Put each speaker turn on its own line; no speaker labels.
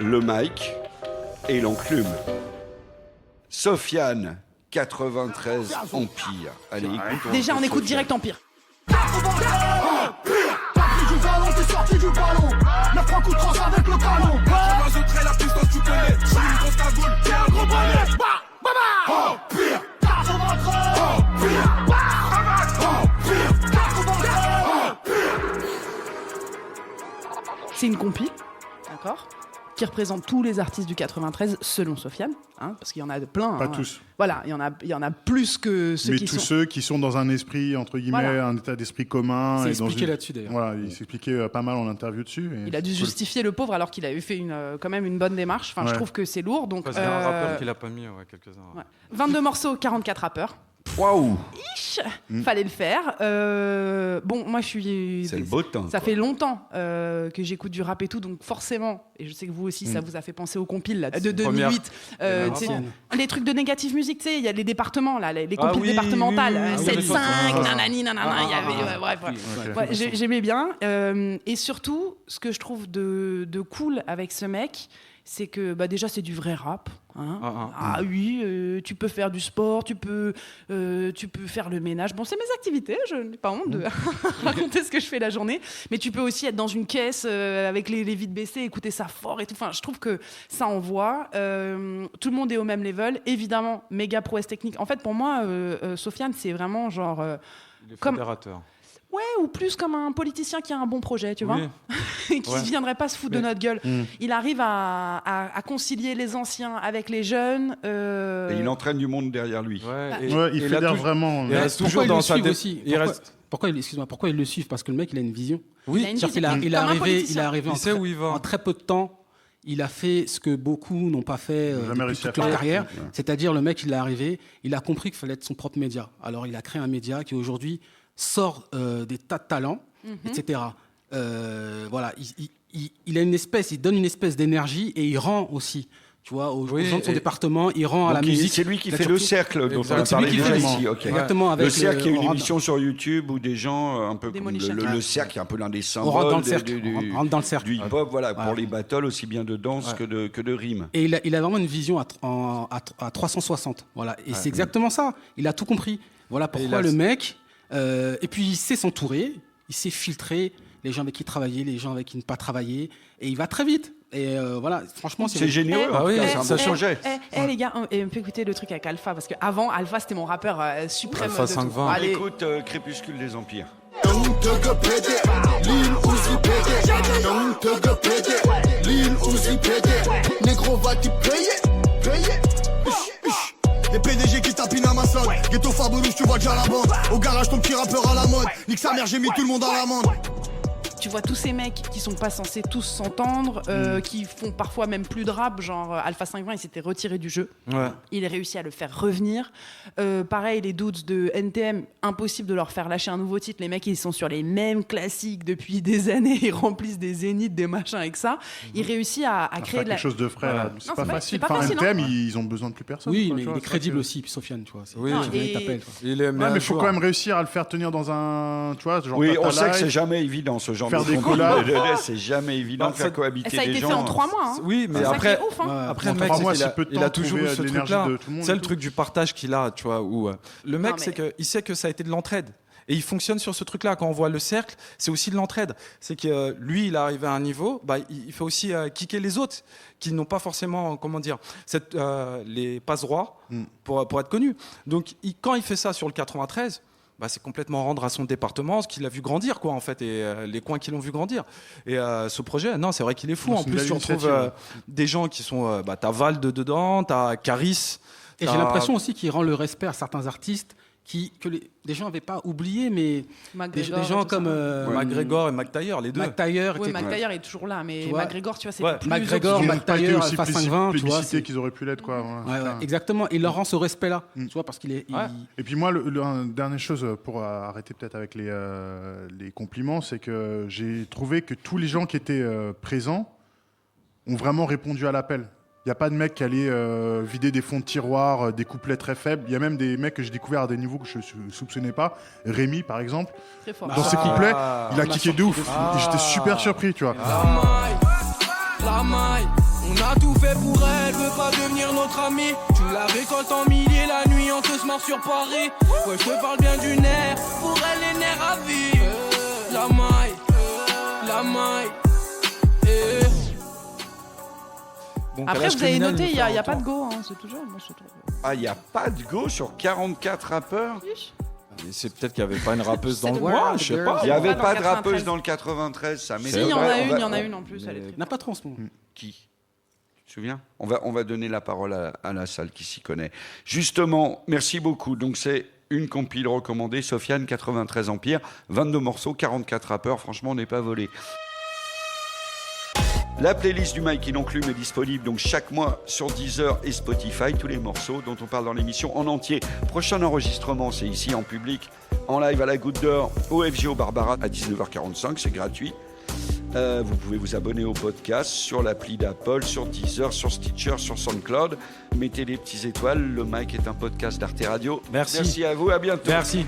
le mic et l'enclume. Sofiane, 93 Empire. Allez, écoutons.
Déjà, on écoute direct Empire.
Du ballon, t'es sorti du ballon. 9 francs coup de tranche avec le canon. J'ajouterai la puissance, tu connais. J'suis une grosse cagoule, t'es un gros balai. Empire, 93. Empire, 93.
C'est une compil, d'accord, qui représente tous les artistes du 93 selon Sofiane, hein, parce qu'il y en a plein.
Pas
hein.
tous.
Voilà, il y en a plus que ceux
Mais
qui
tous
sont.
ceux qui sont dans un esprit, entre guillemets,
Voilà.
un état d'esprit commun.
C'est
et dans
expliqué
une-
là-dessus d'ailleurs.
Voilà, il s'expliquait pas mal en interview dessus. Et
Il a dû
c'est cool.
justifier le pauvre alors qu'il avait fait quand même une bonne démarche. Enfin, je
Ouais.
trouve que c'est lourd. Donc,
Parce qu'il y a un rappeur qui l'a pas mis, quelques-uns.
ouais. 22 morceaux, 44 rappeurs.
Waouh,
Fallait le faire. Bon, moi, je suis.
c'est le beau temps.
Ça
quoi.
fait longtemps que j'écoute du rap et tout, donc forcément, et je sais que vous aussi, ça vous a fait penser aux compiles là, de 2008.
Première.
Tu sais, les trucs de Négative Music, tu sais, il y a les départements, là, les
Ah
compiles
oui,
départementales,
oui, oui,
7-5,
oui.
nanani, nanana, il y avait. Ouais, bref.
Ok.
Ouais, j'aimais bien. Et surtout, ce que je trouve de cool avec ce mec, c'est que déjà c'est du vrai rap. Hein. Oui, tu peux faire du sport, tu peux faire le ménage. Bon, c'est mes activités, je n'ai pas honte de raconter ce que je fais la journée. Mais tu peux aussi être dans une caisse avec les vitres baissées, écouter ça fort et tout. Enfin, je trouve que ça envoie. Tout le monde est au même level. Évidemment, méga prouesse technique. En fait, pour moi, Sofiane, c'est vraiment genre...
Il est
Comme-
fédérateur.
Ouais, ou plus comme un politicien qui a un bon projet, tu vois,
Oui.
qui
Ouais.
ne viendrait pas se foutre de notre gueule. Il arrive à concilier les anciens avec les jeunes.
Et il entraîne du monde derrière lui.
Ouais,
Ouais, il
a
fédère
toujours-
vraiment.
Il reste
Pourquoi
toujours
ils
dans
le
sa
suivent aussi
il reste.
Pourquoi ils le suivent? Parce que le mec, il a une vision.
Oui,
Il a une
C'est-à-dire
vision.
qu'il est
Comme un
arrivé
politicien.
en
Il sait où il va.
en très peu de temps. Il a fait ce que beaucoup n'ont pas fait
Jamais
depuis
réussi à
toute leur
faire.
carrière.
Ouais.
C'est-à-dire, le mec, il est arrivé, il a compris qu'il fallait être son propre média. Alors, il a créé un média qui, aujourd'hui, sort des tas de talents, etc. Voilà, il a il donne une espèce d'énergie et il rend aussi. Tu vois, aux
Oui,
gens de son
et-
département, il rend à la
Donc,
musique.
c'est lui qui
la
fait le
Turquie.
cercle dont on a
Exactement.
C'est lui
parlé
qui
déjà
fait
ici. ok.
Exactement, avec
Le cercle, qui est
on
une
rentre-
émission sur YouTube où des gens un peu comme
Demolition.
le cercle, qui est un peu l'un des
On rentre dans le
symboles
cercle. On rentre dans le cercle.
du hip-hop, voilà,
Voilà.
pour les battles aussi bien de danse
Ouais.
que de rimes.
Et il a vraiment une vision à 360. Voilà. Et c'est exactement ça. Il a tout compris. Voilà pourquoi
il a-
le mec. Et puis il sait s'entourer, il sait filtrer les gens avec qui travailler, les gens avec qui ne pas travailler. Et il va très vite. Et voilà, franchement,
C'est génial,
Ah oui,
c'est un
ça
beau projet.
Les gars, on peut écouter le truc avec Alpha, parce qu'avant, Alpha, c'était mon rappeur suprême.
Alpha
de tout.
520.
Allez.
Écoute Crépuscule des Empires.
Young Thug PD, Lil Uzi PD. Young Thug PD, Lil Uzi PD. Négro va-tu payer? Les PDG qui tapinent à ma sonne. Ghetto Fabelouche, tu vois déjà la bande. Au garage, ton petit rappeur à la mode. Nique sa mère, j'ai mis tout le monde à l'amende.
Tu vois tous ces mecs qui sont pas censés tous s'entendre, qui font parfois même plus de rap, genre Alpha 520, il s'était retiré du jeu.
Ouais.
Il a réussi à le faire revenir. Pareil, les dudes de NTM, impossible de leur faire lâcher un nouveau titre. Les mecs, ils sont sur les mêmes classiques depuis des années. Ils remplissent des zéniths, des machins avec ça. Il réussit à
À
créer
faire
de la...
quelque chose de frais, là.
Non,
C'est pas facile.
c'est pas
Enfin,
facile,
NTM,
hein.
ils ont besoin de plus personne.
Oui,
quoi,
mais
tu vois,
il est
c'est
crédible
vrai
aussi, puis Sofiane, tu vois.
Oui,
Non,
c'est
et-
t'appelles, quoi.
Il est
que-
mis
Ouais,
à
mais il faut
jour.
quand même réussir à le faire tenir dans un. Tu vois, genre.
Oui,
Tata
on sait que
Live.
c'est jamais évident ce genre
Faire
de
des collabs.
C'est jamais évident de
Bah,
faire
ça-
cohabiter
Ça a
des
été
gens.
fait en 3 mois. Hein.
Oui, mais
C'est ça
après,
qui est ouf, hein.
Ouais.
après
En
le mec,
3
c'est
mois,
qu'il
si
a,
peu de
il
temps,
a toujours eu
trouver
ce
de l'énergie
truc-là.
de tout le monde
C'est
et
le
tout.
truc du partage qu'il a, tu vois. Où le mec,
Non, mais-
c'est qu'il sait que ça a été de l'entraide. Et il fonctionne sur ce truc-là. Quand on voit le cercle, c'est aussi de l'entraide. C'est que lui, il est arrivé à un niveau, il fait aussi kicker les autres qui n'ont pas forcément, comment dire, les passe-droits pour être connus. Donc, quand il fait ça sur le 93, c'est complètement rendre à son département ce qu'il a vu grandir, quoi, en fait, et les coins qui l'ont vu grandir. Et ce projet, non, c'est vrai qu'il est fou.
Non,
En
c'est une
plus,
belle
tu retrouves
initiative.
des gens qui sont... t'as Vald dedans, t'as Caris.
Et j'ai l'impression aussi qu'il rend le respect à certains artistes que les gens n'avaient pas oublié, mais des
McGregor et
gens
tout
comme
ça.
McGregor et McTayer, les deux.
McTayer.
Oui,
était-
McTayer est toujours là, mais
Tu vois,
McGregor, tu vois, c'est
ouais,
plus
McGregor,
Ils
obscur.
n'ont pas été
McTayer,
aussi
Alpha 520, tu vois.
plébiscités qu'ils auraient pu l'être, quoi. Voilà,
Ouais,
c'est ça.
exactement. Il leur rend ce respect-là, tu vois, parce qu'il est.
Ouais.
Et puis moi, une dernière chose pour arrêter peut-être avec les compliments, c'est que j'ai trouvé que tous les gens qui étaient présents ont vraiment répondu à l'appel. Il n'y a pas de mec qui allait vider des fonds de tiroir, des couplets très faibles. Il y a même des mecs que j'ai découvert à des niveaux que je ne soupçonnais pas. Rémi, par exemple,
Très fort.
dans ses couplets, il a kické de ouf. Et j'étais super surpris, tu vois.
La maille, On a tout fait pour elle, veut pas devenir notre amie. Tu la récoltes en milliers la nuit, on te se marre sur Paris. Ouais, je te parle bien du nerf, pour elle les nerfs à vie. La maille, la maille.
Bon,
Après,
Calage
vous avez
Criminel
noté,
nous
il
fait
n'y
un
a pas de
retour.
go, hein, c'est toujours. Moi, je trouve.
Ah, il n'y a pas de go sur 44 rappeurs.
Mais c'est peut-être qu'il n'y avait pas une rappeuse dans le
C'est
coin,
the
je sais
girl.
pas.
Il n'y avait
dans
pas
le
de rappeuse
93.
dans le 93, ça
Si,
m'étonnerait.
il y en a
On
une,
va-
il y en a une en plus. Elle est très
Il n'y en a pas trop en ce moment.
Qui? Tu te souviens? On va donner la parole à la salle qui s'y connaît. Justement, merci beaucoup. Donc c'est une compile recommandée, Sofiane, 93 Empire, 22 morceaux, 44 rappeurs. Franchement, on n'est pas volé. La playlist du Mike in Enclume est disponible donc chaque mois sur Deezer et Spotify. Tous les morceaux dont on parle dans l'émission en entier. Prochain enregistrement, c'est ici en public, en live à la Goutte d'Or, au FGO Barbara à 19h45. C'est gratuit. Vous pouvez vous abonner au podcast sur l'appli d'Apple, sur Deezer, sur Stitcher, sur SoundCloud. Mettez des petites étoiles. Le Mike est un podcast d'Arte Radio.
Merci.
Merci à vous. À bientôt.
Merci.